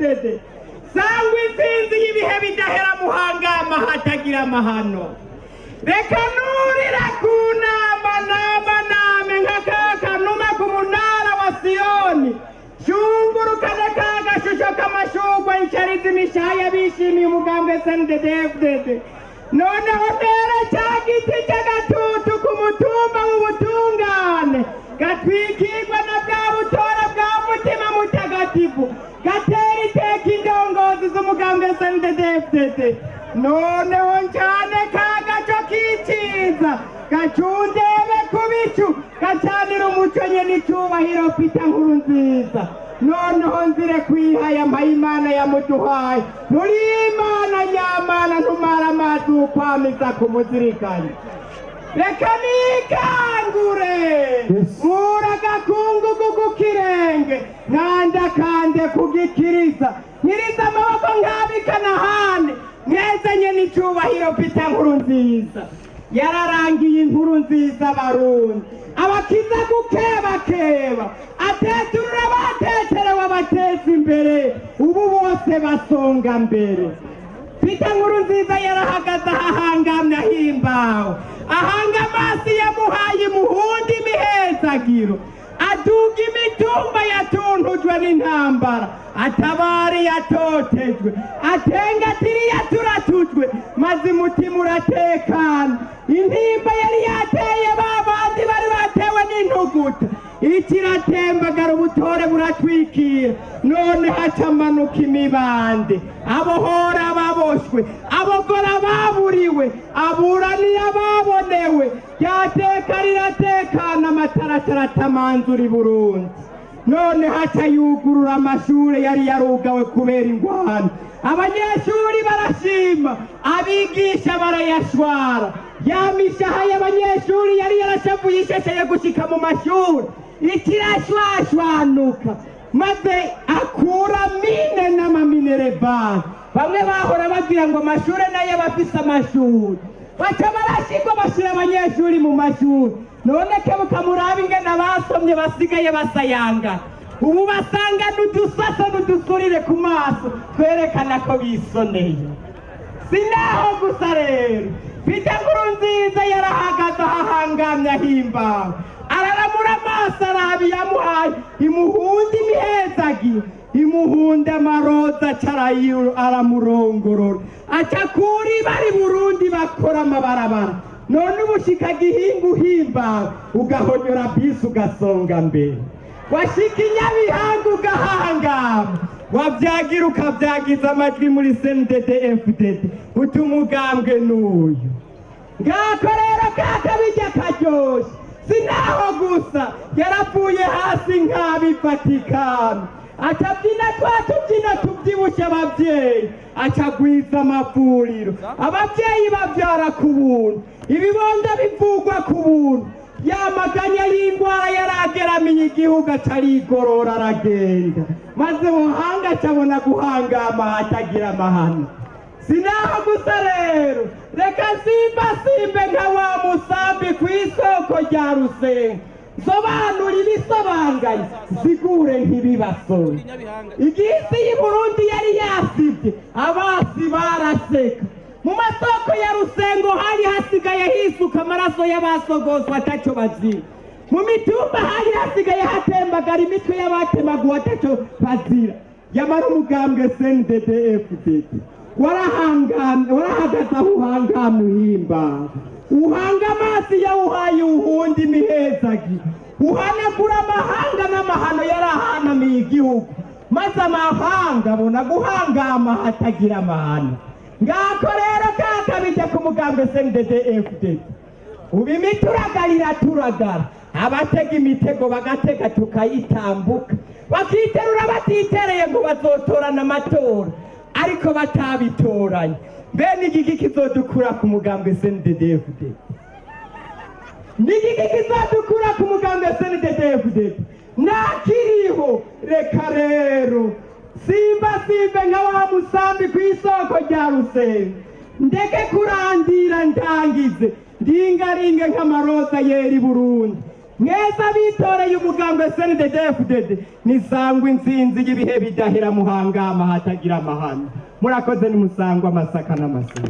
CNDD-FDD sangwa intsinzi y'ibihe bidahera muhangama hatagira amahano reka nurira kunama name nk'akakanuma ku munara wa Siyoni shungurukane kagashusho k'amashugwe icariza imishaya bishimiye umugambwe CNDD-FDD noneho ntera ca giti c'agatutu ku mutumba w'ubutungane gatwikirwa na bwa butore bwa mutima mutagatifu gatera iteka indongozi z'umugambwe CNDD-FDD noneho ncane kagaco kiciza gacundebe ku bicu gacanira umuco nyene icubahiro Peter Nkurunziza noneho nzire kwihaya mpayimana yamuduhaye nturi imana nyamana ntumara amazi ukwamiza kumuzirikanya reka nikangure mura gakungugu kukirenge nkandakande kugikiriza nyiriza amaboko nkabikana hane mwezanye n'icubahiro Peter Nkurunziza yararangiye inkuru nziza abarundi abakiza gukebakeba ateturura batekerewe abateza imbere ubu bose basonga mbere Peter Nkurunziza yarahagaze ahahangamye ahimbawe ahanga amaso yamuhaye imuhundi imihezagiro aduga imitumba yatuntujwe n'intambara atabari yatotejwe atengatiri yaturatujwe maze umutima uratekana intimba yari yateye babandi bari batewe n'intuguta ikiratembagara ubutore buratwikira none hacamanuka imibande abohora baboshwe abogora baburiwe aburaniye babonewe ryateka riratekana amatara aratamanzura i Burundi none haca yugurura amashure yari yarugawe kubera ingwano abanyeshuri barashima abigisha barayashwara yamishaha y'abanyeshuri yari yarashavuye ishesheye gushika mu mashuri ikirashwashwanuka maze akura mine n'amaminerevani bamwe bahora bagira ngo amashure nayo bafise amashuri baca barashirwa bashira abanyeshuri mu mashuri none kebuka murabe ingene basomye basigaye basayanga ubu basanga n'udusasa n'udusurire ku maso twerekana ko bisoneye sinaho gusa rero Peter Nkurunziza yarahagaze ahahangamye ahimbawe araramura amaso arabi yamuhaye imuhunda imihezagiro imuhunda amaroza carayiro aramurongorora aca kuri bari Burundi bakora amabarabara none ubushika gihinga uhimbawe ugahonyora bisi ugasonga mbere washika inyabihanga ugahangama wavyagira ukavyagiza amajwi muri CNDD-FDD utumugambwe n'uyu ngako rero kakabirya karyoshe sinaho gusa yarapfuye hasi nkabifatikana acabyina twatubyina tubyibushe abavyeyi acagwiza amavuriro abavyeyi bavyara ku buntu ibibondo bivugwa ku buntu yamaganya y'indwara yarageramiye igihugu acarigorora aragenda maze buhanga acabona guhangama hatagira amahano sinaho gusa rero reka simbe nka wa musambi kw'isoko rya Rusengo sobanura ibisobangaye zigure ntibibasore igihe isi y'i Burundi yari yasivye abasi baraseka mu masoko ya Rusengo hari hasigaye hisuka amaraso y'abasogoswa ataco bazira mu mitumba hari hasigaye hatembagara imitwe y'abatemaguwe ataco bazira yamara umugambwe CNDD-FDD warahagaze aho uhangamye uhimbawe uhanga amaso yawuhaye uhundi imihezagiro uhanagura amahanga n'amahano yarahanamiye igihugu maze amahanga abona guhangama hatagira amahano ngako rero kakabijya ku mugambwe CNDD-FDD ubu imituragarira turagara abatega imitego bagatega tukayitambuka bakiterura batitereye ngo bazotorana amatora ariko batabitoranye bene igiki kizodukura ku mugambwe CNDD-FDD nigiki kizodukura ku mugambwe CNDD-FDD nakiriho reka rero simbe nka wa musambi kw'isoko rya Rusengo ndeke kurandira ntangize ndingaringe nk'amaroza yeri Burundi mweza bitoreye umugambwe CNDD-FDD nisangwa intsinzi y'ibihe bidahera muhangama hatagira amahano. Murakoze nimusangwa amasaka n'amasaka.